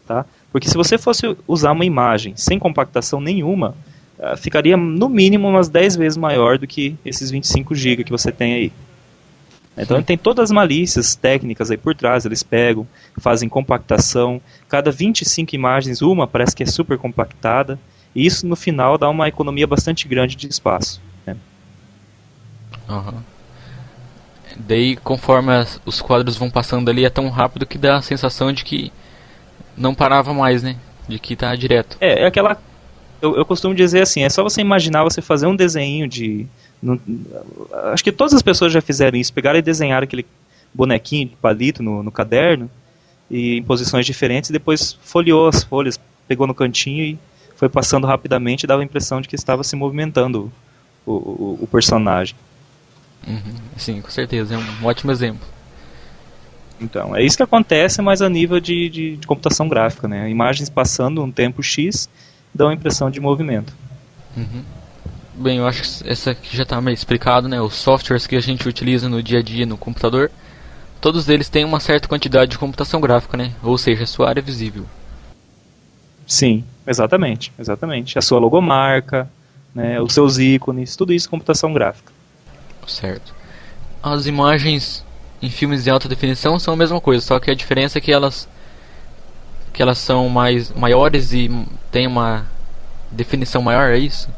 tá? Porque se você fosse usar uma imagem sem compactação nenhuma, ficaria no mínimo umas 10 vezes maior do que esses 25 GB que você tem aí. Então tem todas as malícias técnicas aí por trás, eles pegam, fazem compactação, cada 25 imagens uma parece que é super compactada, e isso no final dá uma economia bastante grande de espaço. Uhum. Daí, conforme os quadros vão passando ali, é tão rápido que dá a sensação de que não parava mais, né? De que tá direto. É aquela... Eu costumo dizer assim, é só você imaginar você fazer um desenho de... acho que todas as pessoas já fizeram isso, pegaram e desenharam aquele bonequinho de palito no caderno, e em posições diferentes, e depois folheou as folhas, pegou no cantinho e foi passando rapidamente, e dava a impressão de que estava se movimentando o personagem. Uhum. Sim, com certeza, é um ótimo exemplo. Então, é isso que acontece, mas a nível de computação gráfica, né? Imagens passando um tempo X dão a impressão de movimento. Uhum. Bem, eu acho que essa aqui já está meio explicado, né? Os softwares que a gente utiliza no dia a dia no computador, todos eles têm uma certa quantidade de computação gráfica, né? Ou seja, a sua área visível. Sim, exatamente. A sua logomarca, né? Os seus ícones, tudo isso é computação gráfica. Certo. As imagens em filmes de alta definição são a mesma coisa, só que a diferença é que elas são maiores e têm uma definição maior, é isso?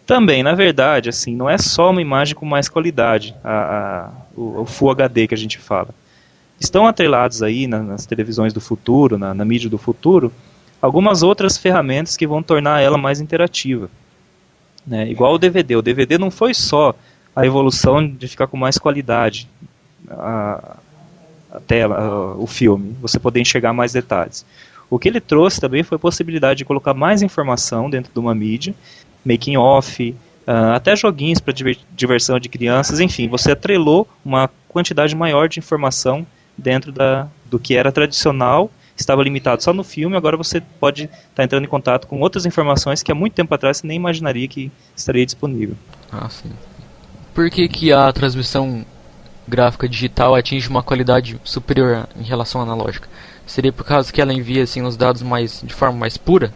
Também, na verdade, assim, não é só uma imagem com mais qualidade, o Full HD que a gente fala. Estão atrelados aí nas televisões do futuro, na mídia do futuro, algumas outras ferramentas que vão tornar ela mais interativa. Né? Igual o DVD. O DVD não foi só a evolução de ficar com mais qualidade a tela, o filme, você poder enxergar mais detalhes. O que ele trouxe também foi a possibilidade de colocar mais informação dentro de uma mídia, making off, até joguinhos para diversão de crianças, enfim, você atrelou uma quantidade maior de informação dentro do que era tradicional, estava limitado só no filme, agora você pode estar entrando em contato com outras informações que há muito tempo atrás você nem imaginaria que estaria disponível. Ah, sim. Por que a transmissão gráfica digital atinge uma qualidade superior em relação à analógica? Seria por causa que ela envia assim, os dados de forma mais pura?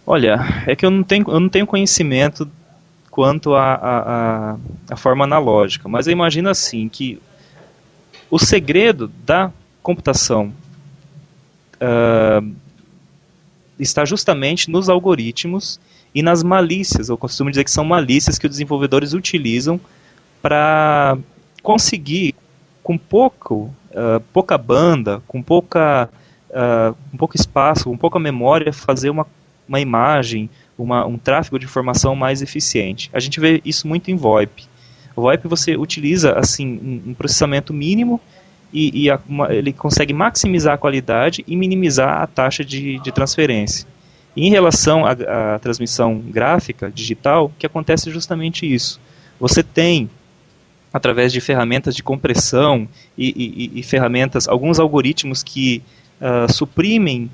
Olha, é que eu não tenho conhecimento quanto à forma analógica, mas eu imagino assim, que o segredo da computação está justamente nos algoritmos e nas malícias. Eu costumo dizer que são malícias que os desenvolvedores utilizam para conseguir, com pouca banda, com pouco espaço, com pouca memória, fazer uma imagem, um tráfego de informação mais eficiente. A gente vê isso muito em VoIP. O VoIP você utiliza assim, um processamento mínimo e ele consegue maximizar a qualidade e minimizar a taxa de transferência. E em relação à transmissão gráfica, digital, o que acontece é justamente isso. Você tem, através de ferramentas de compressão e ferramentas, alguns algoritmos que suprimem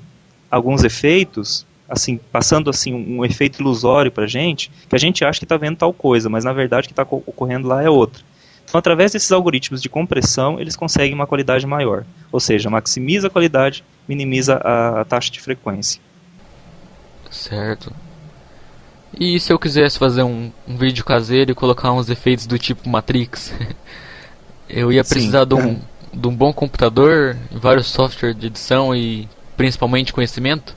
alguns efeitos, assim, passando assim, um efeito ilusório para a gente, que a gente acha que está vendo tal coisa, mas na verdade o que está ocorrendo lá é outra. Então, através desses algoritmos de compressão, eles conseguem uma qualidade maior. Ou seja, maximiza a qualidade, minimiza a taxa de frequência. Certo. E se eu quisesse fazer um vídeo caseiro e colocar uns efeitos do tipo Matrix? Eu ia precisar de um bom computador, vários softwares de edição e principalmente conhecimento?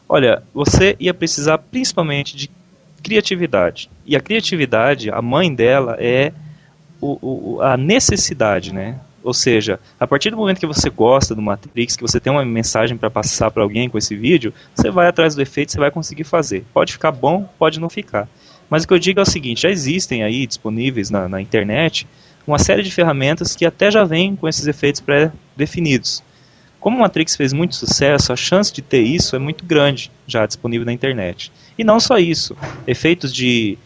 Olha, você ia precisar principalmente de criatividade. E a criatividade, a mãe dela é a necessidade, né? Ou seja, a partir do momento que você gosta do Matrix, que você tem uma mensagem para passar para alguém com esse vídeo, você vai atrás do efeito, você vai conseguir fazer. Pode ficar bom, pode não ficar. Mas o que eu digo é o seguinte, já existem aí disponíveis na internet uma série de ferramentas que até já vêm com esses efeitos pré-definidos. Como o Matrix fez muito sucesso, a chance de ter isso é muito grande, já disponível na internet. E não só isso, efeitos de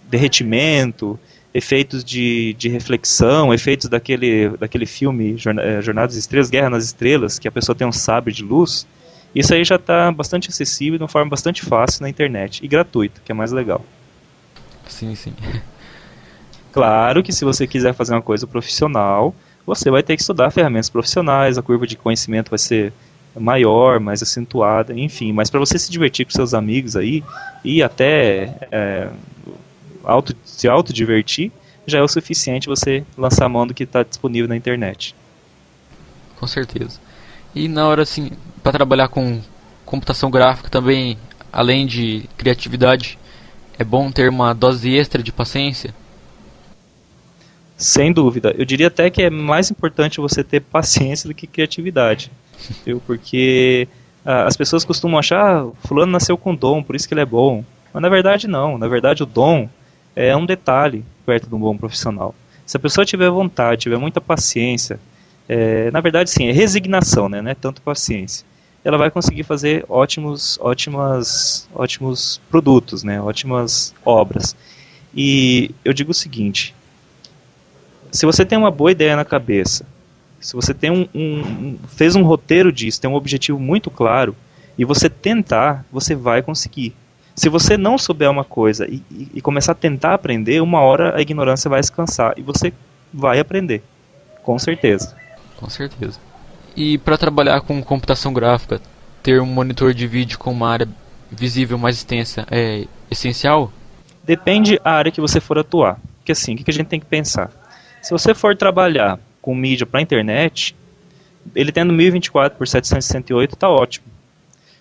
derretimento, efeitos de reflexão, efeitos daquele filme Jornada das Estrelas, Guerra nas Estrelas, que a pessoa tem um sabre de luz, isso aí já está bastante acessível de uma forma bastante fácil na internet, e gratuito, que é mais legal. Sim, sim. Claro que se você quiser fazer uma coisa profissional, você vai ter que estudar ferramentas profissionais, a curva de conhecimento vai ser maior, mais acentuada, enfim. Mas para você se divertir com seus amigos aí, e até se autodivertir, já é o suficiente você lançar a mão do que está disponível na internet. Com certeza. E na hora, assim, para trabalhar com computação gráfica também, além de criatividade, é bom ter uma dose extra de paciência? Sem dúvida. Eu diria até que é mais importante você ter paciência do que criatividade. Viu? Porque as pessoas costumam achar, fulano nasceu com dom, por isso que ele é bom. Mas na verdade não. Na verdade o dom é um detalhe perto de um bom profissional. Se a pessoa tiver vontade, tiver muita paciência, na verdade sim, é resignação, né? Não é tanto paciência. Ela vai conseguir fazer ótimos produtos, né? Ótimas obras. E eu digo o seguinte, se você tem uma boa ideia na cabeça, se você tem fez um roteiro disso, tem um objetivo muito claro, e você tentar, você vai conseguir. Se você não souber uma coisa e começar a tentar aprender, uma hora a ignorância vai se cansar, e você vai aprender, com certeza. Com certeza. E para trabalhar com computação gráfica, ter um monitor de vídeo com uma área visível mais extensa é essencial? Depende da área que você for atuar. Porque assim, o que a gente tem que pensar? Se você for trabalhar com mídia para a internet, ele tendo 1024 por 768 está ótimo.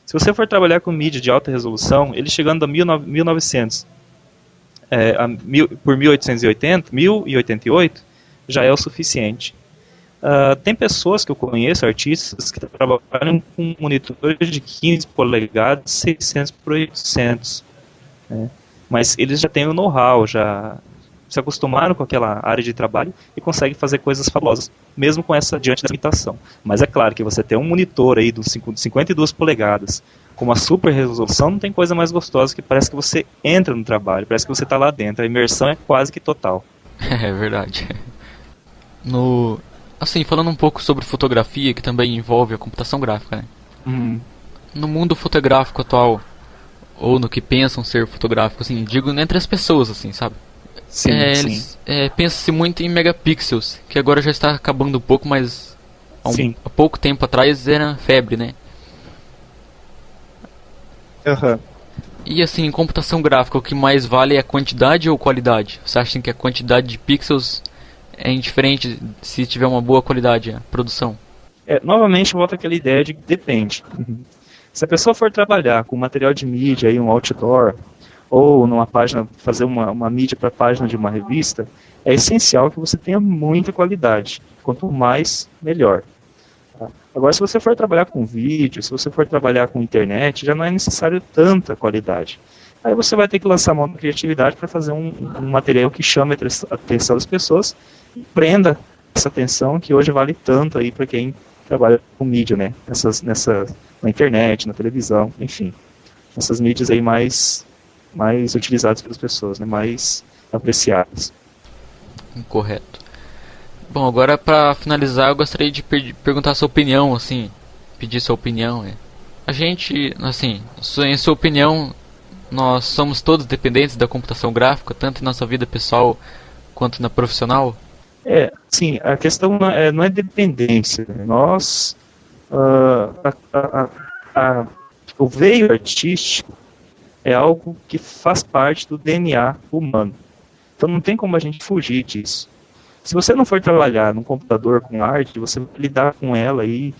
Se você for trabalhar com mídia de alta resolução, ele chegando a 1900 por 1088 já é o suficiente. Tem pessoas que eu conheço, artistas, que trabalham com monitores de 15 polegadas, 600 por 800. Né? Mas eles já têm o know-how, já se acostumaram com aquela área de trabalho e conseguem fazer coisas fabulosas, mesmo com essa diante da limitação. Mas é claro que você ter um monitor aí de 52 polegadas com uma super resolução, não tem coisa mais gostosa que parece que você entra no trabalho, parece que você está lá dentro, a imersão é quase que total. É verdade. Assim, falando um pouco sobre fotografia, que também envolve a computação gráfica, né? No mundo fotográfico atual, ou no que pensam ser fotográfico, assim, digo entre as pessoas, assim, sabe? Sim. Pensa-se muito em megapixels, que agora já está acabando um pouco, mas há pouco tempo atrás era febre, né? Uhum. E assim, em computação gráfica, o que mais vale é a quantidade ou qualidade? Você acha que a quantidade de pixels é indiferente se tiver uma boa qualidade a produção? Novamente volta aquela ideia de que depende. Se a pessoa for trabalhar com material de mídia, aí, um outdoor, ou numa página, fazer uma mídia para a página de uma revista, é essencial que você tenha muita qualidade. Quanto mais, melhor. Tá? Agora, se você for trabalhar com vídeo, se você for trabalhar com internet, já não é necessário tanta qualidade. Aí você vai ter que lançar mão da criatividade para fazer um material que chame a atenção das pessoas e prenda essa atenção que hoje vale tanto aí para quem trabalha com mídia, né? Na internet, na televisão, enfim. Essas mídias aí mais utilizadas pelas pessoas, né? Mais apreciadas. Correto. Bom, agora para finalizar, eu gostaria de perguntar a sua opinião, assim, pedir sua opinião. A gente, assim, em sua opinião, nós somos todos dependentes da computação gráfica, tanto em nossa vida pessoal quanto na profissional? Sim, a questão não é dependência. Nós, o veio artístico é algo que faz parte do DNA humano. Então não tem como a gente fugir disso. Se você não for trabalhar num computador com arte, você vai lidar com ela aí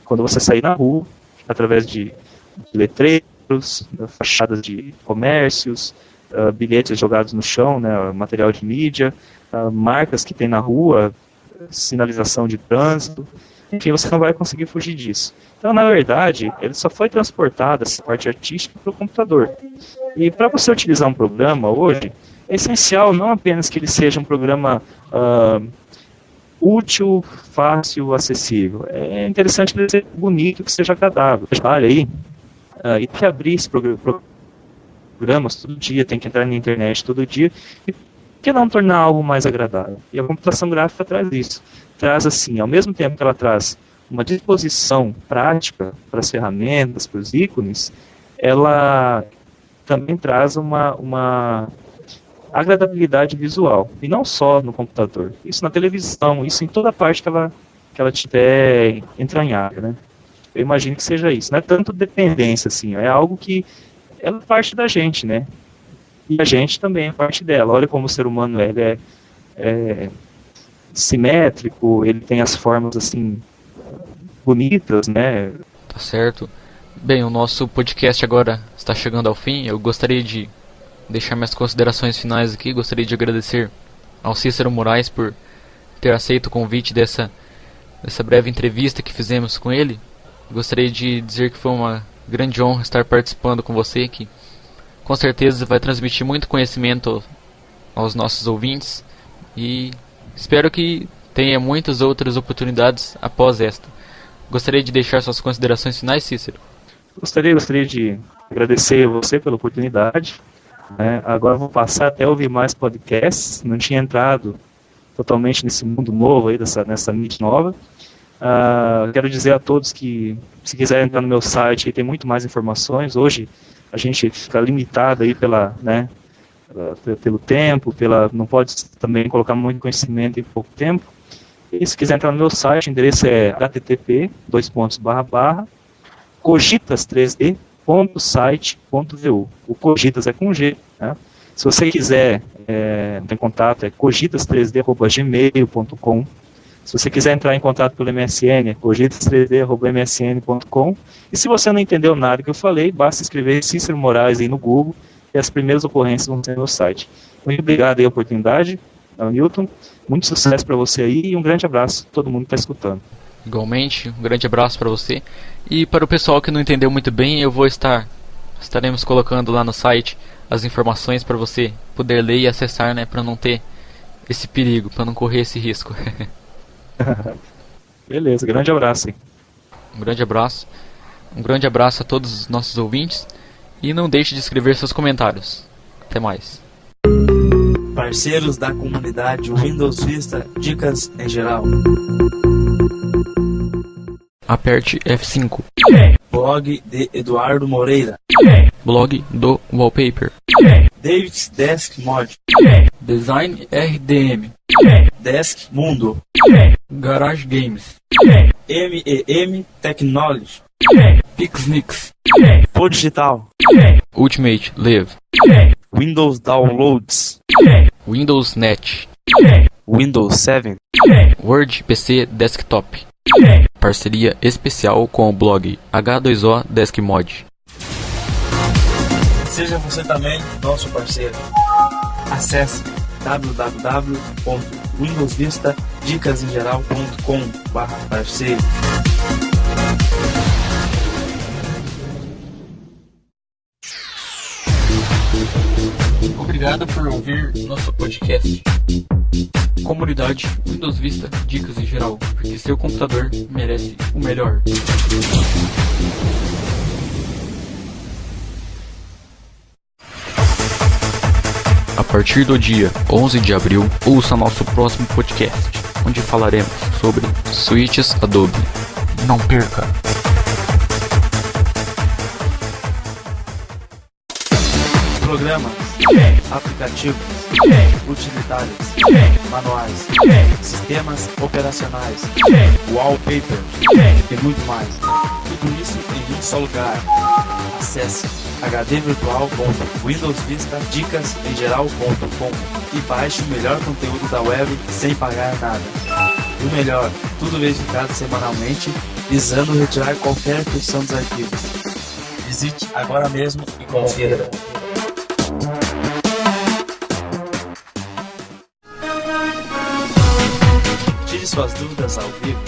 quando você sair na rua, através de letreiros, fachadas de comércios, bilhetes jogados no chão, né, material de mídia, marcas que tem na rua, sinalização de trânsito, enfim, você não vai conseguir fugir disso. Então, na verdade, ele só foi transportado, essa parte artística, para o computador. E para você utilizar um programa hoje, é essencial não apenas que ele seja um programa útil, fácil, acessível. É interessante que ele seja bonito, que seja agradável. Olha aí, e tem que abrir esse programas todo dia, tem que entrar na internet todo dia, e por que não tornar algo mais agradável? E a computação gráfica traz isso. Traz assim, ao mesmo tempo que ela traz uma disposição prática para as ferramentas, para os ícones, ela também traz uma agradabilidade visual, e não só no computador, isso na televisão, isso em toda parte que ela tiver entranhada, né? Eu imagino que seja isso, não é tanto dependência assim, é algo que ela é parte da gente, né? E a gente também é parte dela. Olha como o ser humano ele é simétrico, ele tem as formas assim bonitas, né? Tá certo. Bem, o nosso podcast agora está chegando ao fim. Eu gostaria de deixar minhas considerações finais aqui. Gostaria de agradecer ao Cícero Moraes por ter aceito o convite dessa breve entrevista que fizemos com ele. Gostaria de dizer que foi uma grande honra estar participando com você, que com certeza vai transmitir muito conhecimento aos nossos ouvintes, e espero que tenha muitas outras oportunidades após esta. Gostaria de deixar suas considerações finais, Cícero? Gostaria de agradecer a você pela oportunidade. Agora vou passar até a ouvir mais podcasts. Não tinha entrado totalmente nesse mundo novo, aí, nessa mídia nova. Quero dizer a todos que, se quiserem entrar no meu site, tem muito mais informações. Hoje a gente fica limitado aí pelo tempo, não pode também colocar muito conhecimento em pouco tempo. E se quiser entrar no meu site, o endereço é http://cogitas3d.site.vu. O Cogitas é com G, né? Se você quiser entrar em contato, é cogitas3d@gmail.com. Se você quiser entrar em contato pelo MSN, é cogitas3d@msn.com. E se você não entendeu nada que eu falei, basta escrever Cícero Moraes aí no Google e as primeiras ocorrências vão ser no meu site. Muito obrigado aí a oportunidade, Newton. Muito sucesso para você aí e um grande abraço a todo mundo que está escutando. Igualmente, um grande abraço para você. E para o pessoal que não entendeu muito bem, estaremos colocando lá no site as informações para você poder ler e acessar, né, para não ter esse perigo, para não correr esse risco. Beleza, grande abraço. Hein? Um grande abraço a todos os nossos ouvintes, e não deixe de escrever seus comentários. Até mais. Parceiros da comunidade Windows Vista, dicas em geral. Aperte F5. Blog de Eduardo Moreira. Blog do Wallpaper. David's Desk Mod. Design RDM. Desk Mundo. Garage Games. MEM Technology. Pixnix. Podigital. Ultimate Live. Windows Downloads. Windows Net. Windows 7. Word PC Desktop. Parceria especial com o blog H2O Deskmod. Seja você também nosso parceiro. Acesse www.windowsvistadicasemgeral.com/parceiro. Obrigado por ouvir nosso podcast. Comunidade Windows Vista Dicas em Geral, porque seu computador merece o melhor. A partir do dia 11 de abril, ouça nosso próximo podcast, onde falaremos sobre switches Adobe. Não perca! Programas, aplicativos, utilitários, manuais, sistemas operacionais, wallpapers e muito mais. Tudo isso em um só lugar. Acesse hdvirtual.windowsvistadicasemgeral.com e baixe o melhor conteúdo da web sem pagar nada. E o melhor, tudo verificado semanalmente, visando retirar qualquer porção dos arquivos. Visite agora mesmo e confira. Tire suas dúvidas ao vivo.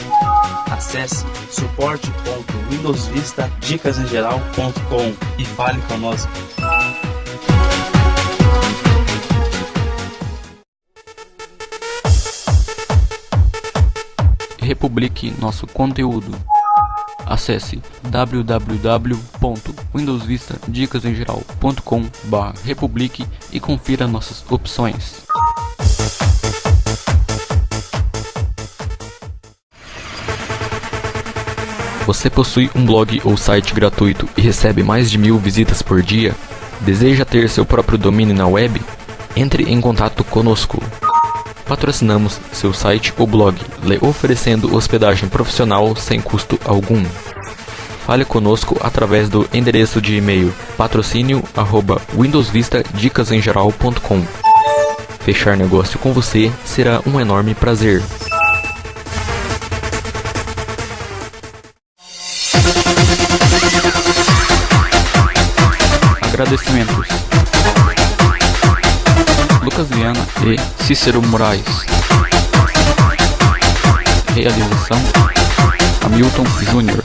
Acesse suporte.windowsvistadicasemgeral.com e fale conosco. Republique nosso conteúdo. Acesse www.windowsvistadicasemgeral.com/republique e confira nossas opções. Você possui um blog ou site gratuito e recebe mais de 1000 visitas por dia? Deseja ter seu próprio domínio na web? Entre em contato conosco. Patrocinamos seu site ou blog, lhe oferecendo hospedagem profissional sem custo algum. Fale conosco através do endereço de e-mail patrocínio@windowsvistadicasemgeral.com. Fechar negócio com você será um enorme prazer. Agradecimentos: Lucas Viana e Cícero Moraes. Realização: Hamilton Júnior.